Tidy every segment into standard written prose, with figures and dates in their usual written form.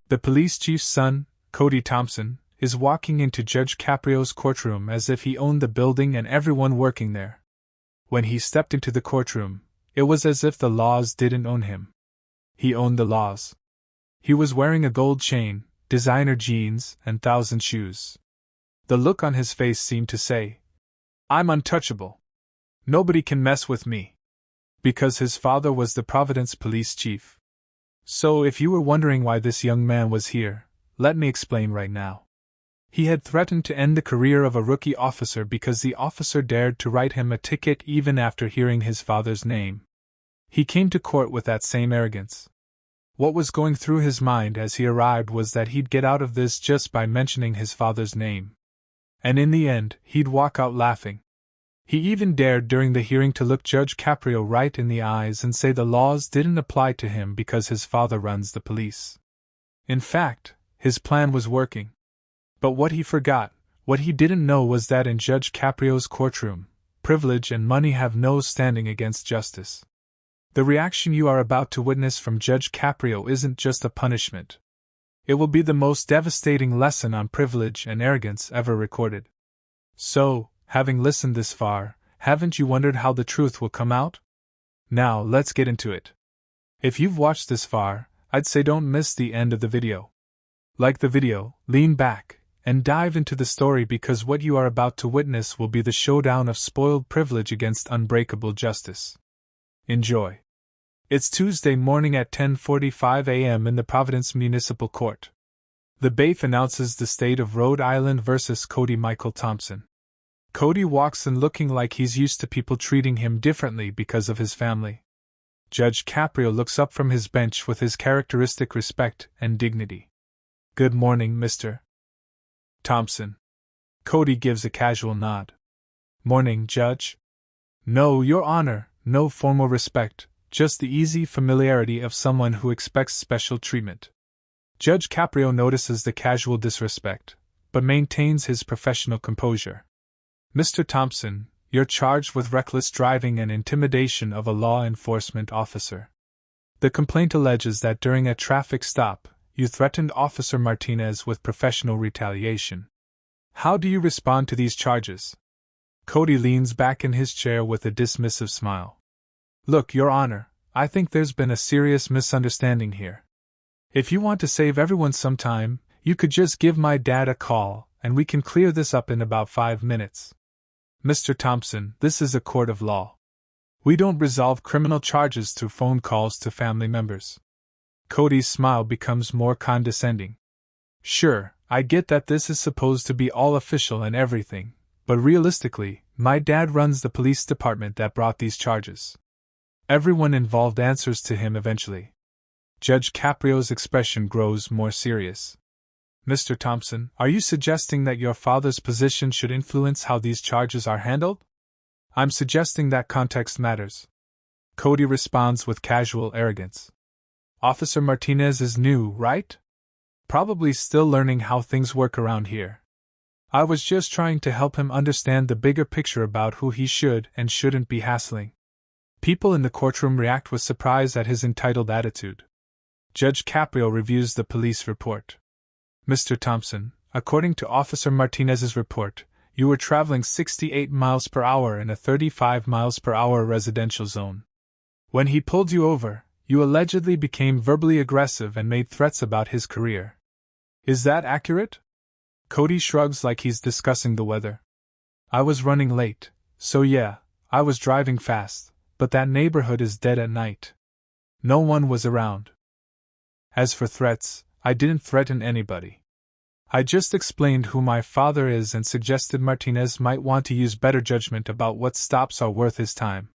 The police chief's son, Cody Thompson, is walking into Judge Caprio's courtroom as if he owned the building and everyone working there. When he stepped into the courtroom, it was as if the laws didn't own him. He owned the laws. He was wearing a gold chain, designer jeans, and 1,000 shoes. The look on his face seemed to say, "I'm untouchable. Nobody can mess with me." Because his father was the Providence Police Chief. So if you were wondering why this young man was here, let me explain right now. He had threatened to end the career of a rookie officer because the officer dared to write him a ticket even after hearing his father's name. He came to court with that same arrogance. What was going through his mind as he arrived was that he'd get out of this just by mentioning his father's name. And in the end, he'd walk out laughing. He even dared during the hearing to look Judge Caprio right in the eyes and say the laws didn't apply to him because his father runs the police. In fact, his plan was working. But what he forgot, what he didn't know was that in Judge Caprio's courtroom, privilege and money have no standing against justice. The reaction you are about to witness from Judge Caprio isn't just a punishment. It will be the most devastating lesson on privilege and arrogance ever recorded. So, having listened this far, haven't you wondered how the truth will come out? Now, let's get into it. If you've watched this far, I'd say don't miss the end of the video. Like the video, lean back, and dive into the story because what you are about to witness will be the showdown of spoiled privilege against unbreakable justice. Enjoy. It's Tuesday morning at 10:45 a.m. in the Providence Municipal Court. The bailiff announces the state of Rhode Island versus Cody Michael Thompson. Cody walks in looking like he's used to people treating him differently because of his family. Judge Caprio looks up from his bench with his characteristic respect and dignity. "Good morning, Mr. Thompson." Cody gives a casual nod. "Morning, Judge." "No, Your Honor, no formal respect, just the easy familiarity of someone who expects special treatment." Judge Caprio notices the casual disrespect, but maintains his professional composure. "Mr. Thompson, you're charged with reckless driving and intimidation of a law enforcement officer. The complaint alleges that during a traffic stop, you threatened Officer Martinez with professional retaliation. How do you respond to these charges?" Cody leans back in his chair with a dismissive smile. "Look, Your Honor, I think there's been a serious misunderstanding here. If you want to save everyone some time, you could just give my dad a call, and we can clear this up in about 5 minutes. Mr. Thompson, this is a court of law. We don't resolve criminal charges through phone calls to family members." Cody's smile becomes more condescending. "Sure, I get that this is supposed to be all official and everything, but realistically, my dad runs the police department that brought these charges. Everyone involved answers to him eventually." Judge Caprio's expression grows more serious. "Mr. Thompson, are you suggesting that your father's position should influence how these charges are handled?" "I'm suggesting that context matters." Cody responds with casual arrogance. "Officer Martinez is new, right? Probably still learning how things work around here. I was just trying to help him understand the bigger picture about who he should and shouldn't be hassling." People in the courtroom react with surprise at his entitled attitude. Judge Caprio reviews the police report. "Mr. Thompson, according to Officer Martinez's report, you were traveling 68 miles per hour in a 35 miles per hour residential zone. When he pulled you over, you allegedly became verbally aggressive and made threats about his career. Is that accurate?" Cody shrugs like he's discussing the weather. "I was running late, so yeah, I was driving fast, but that neighborhood is dead at night. No one was around. As for threats, I didn't threaten anybody. I just explained who my father is and suggested Martinez might want to use better judgment about what stops are worth his time."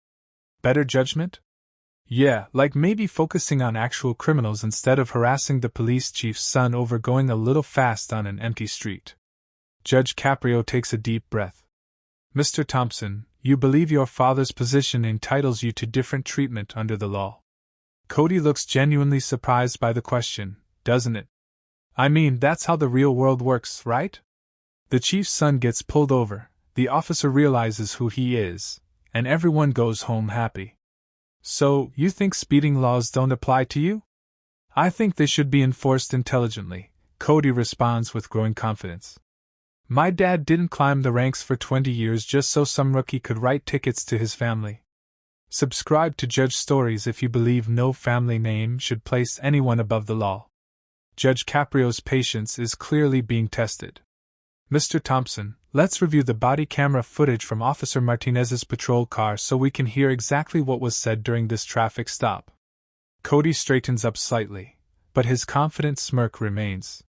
"Better judgment?" "Yeah, like maybe focusing on actual criminals instead of harassing the police chief's son over going a little fast on an empty street." Judge Caprio takes a deep breath. "Mr. Thompson, you believe your father's position entitles you to different treatment under the law?" Cody looks genuinely surprised by the question, doesn't it? I mean, that's how the real world works, right? The chief's son gets pulled over, the officer realizes who he is, and everyone goes home happy. So, you think speeding laws don't apply to you? I think they should be enforced intelligently, Cody responds with growing confidence. My dad didn't climb the ranks for 20 years just so some rookie could write tickets to his family. Subscribe to Judge Stories if you believe no family name should place anyone above the law. Judge Caprio's patience is clearly being tested. Mr. Thompson, let's review the body camera footage from Officer Martinez's patrol car so we can hear exactly what was said during this traffic stop. Cody straightens up slightly, but his confident smirk remains.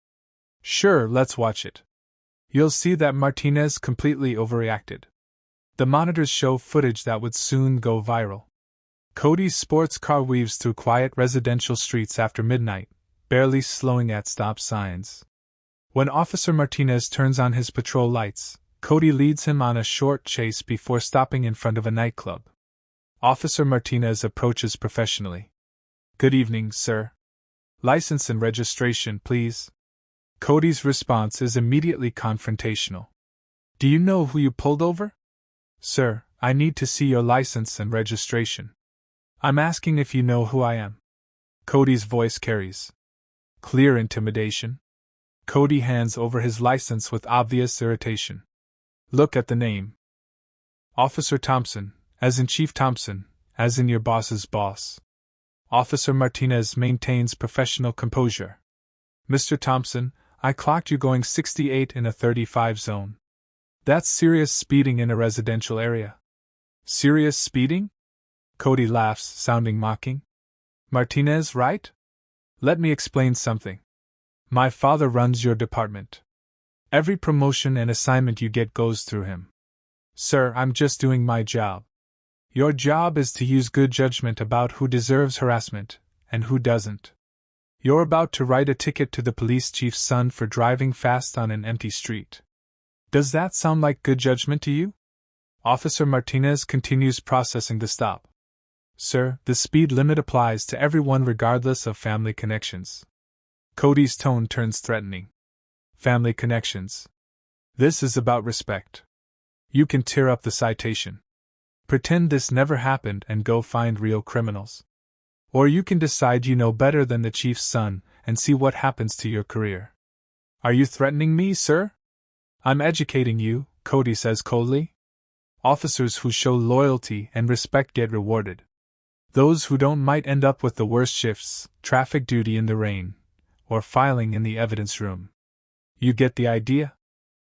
Sure, let's watch it. You'll see that Martinez completely overreacted. The monitors show footage that would soon go viral. Cody's sports car weaves through quiet residential streets after midnight, barely slowing at stop signs. When Officer Martinez turns on his patrol lights, Cody leads him on a short chase before stopping in front of a nightclub. Officer Martinez approaches professionally. Good evening, sir. License and registration, please. Cody's response is immediately confrontational. Do you know who you pulled over? Sir, I need to see your license and registration. I'm asking if you know who I am. Cody's voice carries clear intimidation. Cody hands over his license with obvious irritation. Look at the name. Officer Thompson, as in Chief Thompson, as in your boss's boss. Officer Martinez maintains professional composure. Mr. Thompson, I clocked you going 68 in a 35 zone. That's serious speeding in a residential area. Serious speeding? Cody laughs, sounding mocking. Martinez, right? Let me explain something. My father runs your department. Every promotion and assignment you get goes through him. Sir, I'm just doing my job. Your job is to use good judgment about who deserves harassment and who doesn't. You're about to write a ticket to the police chief's son for driving fast on an empty street. Does that sound like good judgment to you? Officer Martinez continues processing the stop. Sir, the speed limit applies to everyone regardless of family connections. Cody's tone turns threatening. Family connections. This is about respect. You can tear up the citation. Pretend this never happened and go find real criminals. Or you can decide you know better than the chief's son and see what happens to your career. Are you threatening me, sir? I'm educating you, Cody says coldly. Officers who show loyalty and respect get rewarded. Those who don't might end up with the worst shifts, traffic duty in the rain, or filing in the evidence room. You get the idea?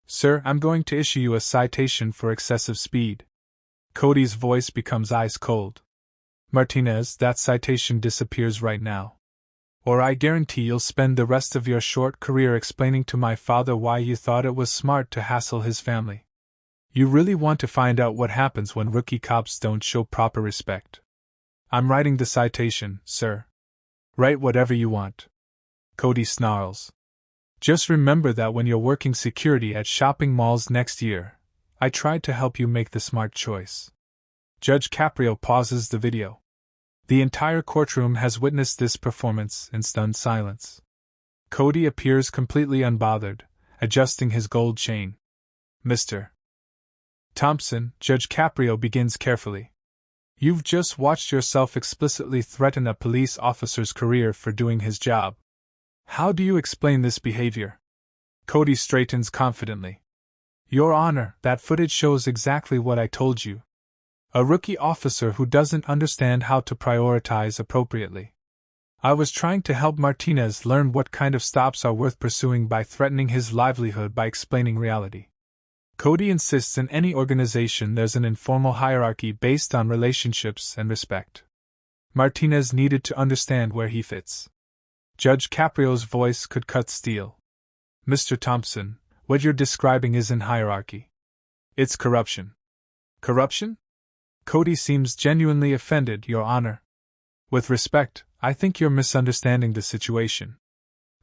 Sir, I'm going to issue you a citation for excessive speed. Cody's voice becomes ice cold. Martinez, that citation disappears right now. Or I guarantee you'll spend the rest of your short career explaining to my father why you thought it was smart to hassle his family. You really want to find out what happens when rookie cops don't show proper respect. I'm writing the citation, sir. Write whatever you want. Cody snarls. Just remember that when you're working security at shopping malls next year, I tried to help you make the smart choice. Judge Caprio pauses the video. The entire courtroom has witnessed this performance in stunned silence. Cody appears completely unbothered, adjusting his gold chain. Mr. Thompson, Judge Caprio begins carefully. You've just watched yourself explicitly threaten a police officer's career for doing his job. How do you explain this behavior? Cody straightens confidently. Your Honor, that footage shows exactly what I told you. A rookie officer who doesn't understand how to prioritize appropriately. I was trying to help Martinez learn what kind of stops are worth pursuing by threatening his livelihood by explaining reality. Cody insists in any organization there's an informal hierarchy based on relationships and respect. Martinez needed to understand where he fits. Judge Caprio's voice could cut steel. Mr. Thompson, what you're describing isn't hierarchy. It's corruption. Corruption? Cody seems genuinely offended, Your Honor. With respect, I think you're misunderstanding the situation.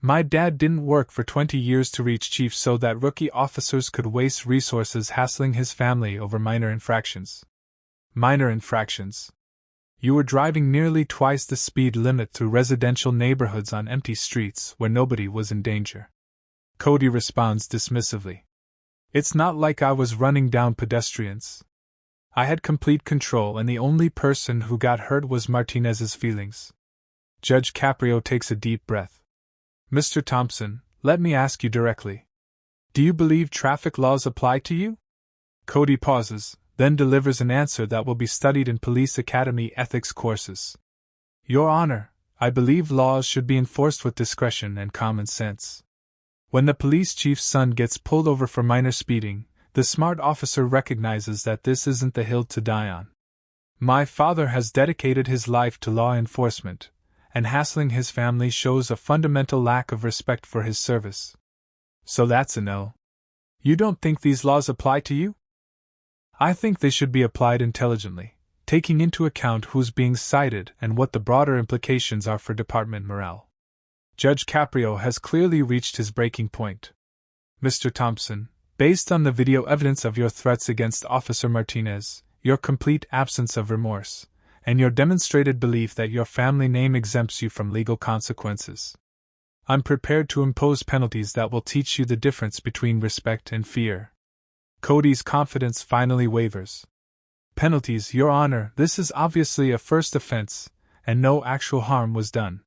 My dad didn't work for 20 years to reach chief so that rookie officers could waste resources hassling his family over minor infractions. Minor infractions. You were driving nearly twice the speed limit through residential neighborhoods on empty streets where nobody was in danger. Cody responds dismissively. It's not like I was running down pedestrians. I had complete control and the only person who got hurt was Martinez's feelings. Judge Caprio takes a deep breath. Mr. Thompson, let me ask you directly. Do you believe traffic laws apply to you? Cody pauses, then delivers an answer that will be studied in Police Academy ethics courses. Your Honor, I believe laws should be enforced with discretion and common sense. When the police chief's son gets pulled over for minor speeding, the smart officer recognizes that this isn't the hill to die on. My father has dedicated his life to law enforcement, and hassling his family shows a fundamental lack of respect for his service. So that's a no. You don't think these laws apply to you? I think they should be applied intelligently, taking into account who's being cited and what the broader implications are for department morale. Judge Caprio has clearly reached his breaking point. Mr. Thompson, based on the video evidence of your threats against Officer Martinez, your complete absence of remorse, and your demonstrated belief that your family name exempts you from legal consequences, I'm prepared to impose penalties that will teach you the difference between respect and fear. Cody's confidence finally wavers. Penalties, Your Honor, this is obviously a first offense, and no actual harm was done.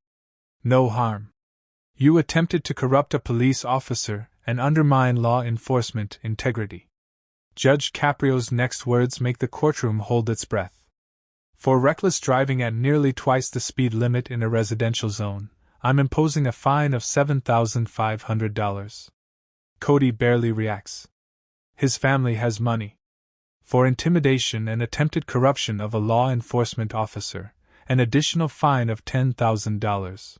No harm. You attempted to corrupt a police officer and undermine law enforcement integrity. Judge Caprio's next words make the courtroom hold its breath. For reckless driving at nearly twice the speed limit in a residential zone, I'm imposing a fine of $7,500. Cody barely reacts. His family has money. For intimidation and attempted corruption of a law enforcement officer, an additional fine of $10,000.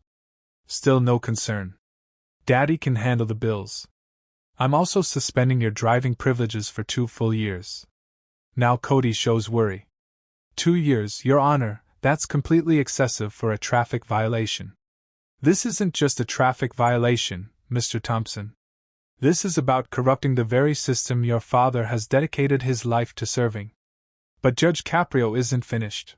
Still no concern. Daddy can handle the bills. I'm also suspending your driving privileges for 2 full years. Now Cody shows worry. 2 years, Your Honor, that's completely excessive for a traffic violation. This isn't just a traffic violation, Mr. Thompson. This is about corrupting the very system your father has dedicated his life to serving. But Judge Caprio isn't finished.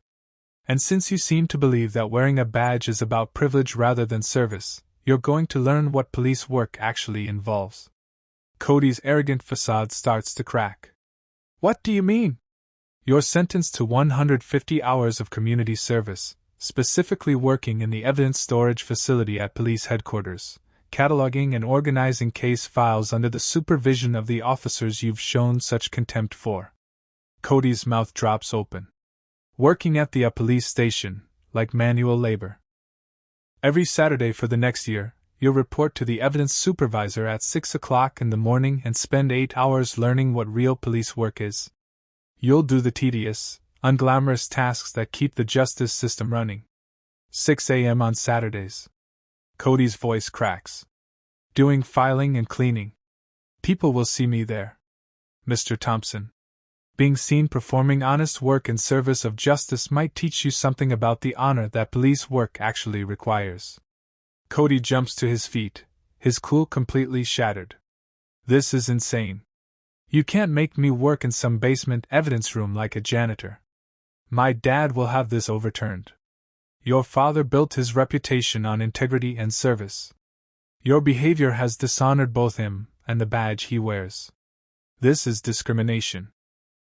And since you seem to believe that wearing a badge is about privilege rather than service, you're going to learn what police work actually involves. Cody's arrogant facade starts to crack. What do you mean? You're sentenced to 150 hours of community service, specifically working in the evidence storage facility at police headquarters, cataloging and organizing case files under the supervision of the officers you've shown such contempt for. Cody's mouth drops open. Working at the police station, like manual labor. Every Saturday for the next year, you'll report to the evidence supervisor at 6 o'clock in the morning and spend 8 hours learning what real police work is. You'll do the tedious, unglamorous tasks that keep the justice system running. 6 a.m. on Saturdays. Cody's voice cracks. Doing filing and cleaning. People will see me there. Mr. Thompson. Being seen performing honest work in service of justice might teach you something about the honor that police work actually requires. Cody jumps to his feet, his cool completely shattered. This is insane. You can't make me work in some basement evidence room like a janitor. My dad will have this overturned. Your father built his reputation on integrity and service. Your behavior has dishonored both him and the badge he wears. This is discrimination.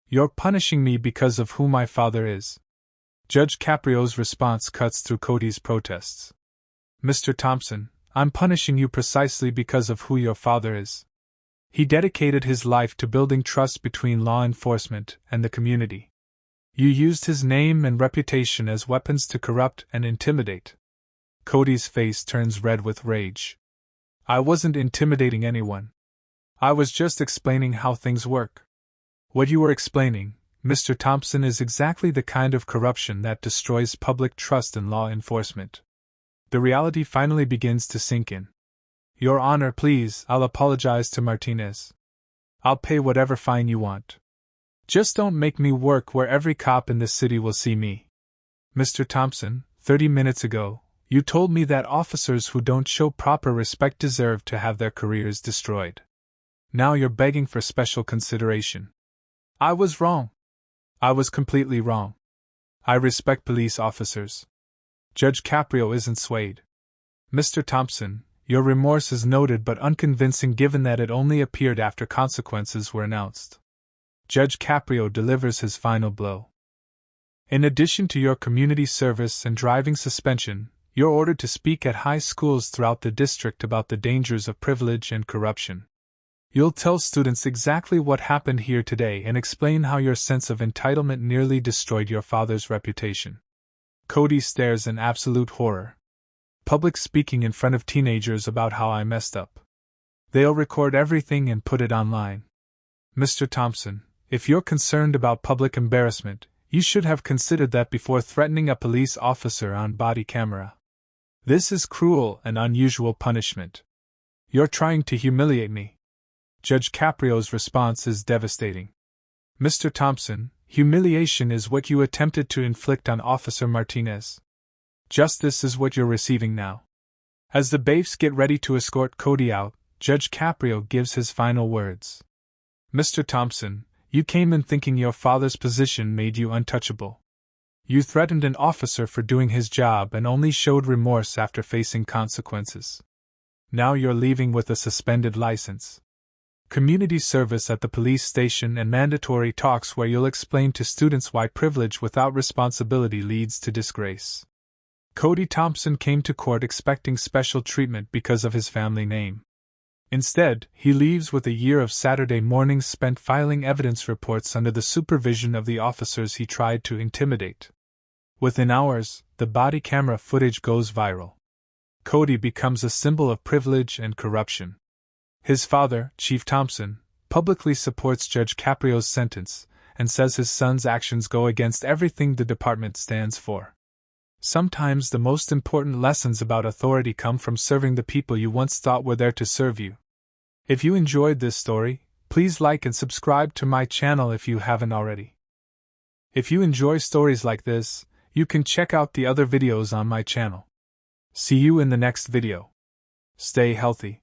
You're punishing me because of who my father is. Judge Caprio's response cuts through Cody's protests. Mr. Thompson, I'm punishing you precisely because of who your father is. He dedicated his life to building trust between law enforcement and the community. You used his name and reputation as weapons to corrupt and intimidate. Cody's face turns red with rage. I wasn't intimidating anyone. I was just explaining how things work. What you were explaining, Mr. Thompson, is exactly the kind of corruption that destroys public trust in law enforcement. The reality finally begins to sink in. Your Honor, please, I'll apologize to Martinez. I'll pay whatever fine you want. Just don't make me work where every cop in this city will see me. Mr. Thompson, 30 minutes ago, you told me that officers who don't show proper respect deserve to have their careers destroyed. Now you're begging for special consideration. I was wrong. I was completely wrong. I respect police officers. Judge Caprio isn't swayed. Mr. Thompson, your remorse is noted but unconvincing given that it only appeared after consequences were announced. Judge Caprio delivers his final blow. In addition to your community service and driving suspension, You're ordered to speak at high schools throughout the district about the dangers of privilege and corruption. You'll tell students exactly what happened here today and explain how your sense of entitlement nearly destroyed your father's reputation. Cody stares in absolute horror. Public speaking in front of teenagers about how I messed up. They'll record everything and put it online. Mr. Thompson, if you're concerned about public embarrassment, you should have considered that before threatening a police officer on body camera. This is cruel and unusual punishment. You're trying to humiliate me. Judge Caprio's response is devastating. Mr. Thompson, humiliation is what you attempted to inflict on Officer Martinez. Justice is what you're receiving now. As the bailiffs get ready to escort Cody out, Judge Caprio gives his final words. Mr. Thompson, you came in thinking your father's position made you untouchable. You threatened an officer for doing his job and only showed remorse after facing consequences. Now you're leaving with a suspended license. Community service at the police station and mandatory talks where you'll explain to students why privilege without responsibility leads to disgrace. Cody Thompson came to court expecting special treatment because of his family name. Instead, he leaves with a year of Saturday mornings spent filing evidence reports under the supervision of the officers he tried to intimidate. Within hours, the body camera footage goes viral. Cody becomes a symbol of privilege and corruption. His father, Chief Thompson, publicly supports Judge Caprio's sentence and says his son's actions go against everything the department stands for. Sometimes the most important lessons about authority come from serving the people you once thought were there to serve you. If you enjoyed this story, please like and subscribe to my channel if you haven't already. If you enjoy stories like this, you can check out the other videos on my channel. See you in the next video. Stay healthy.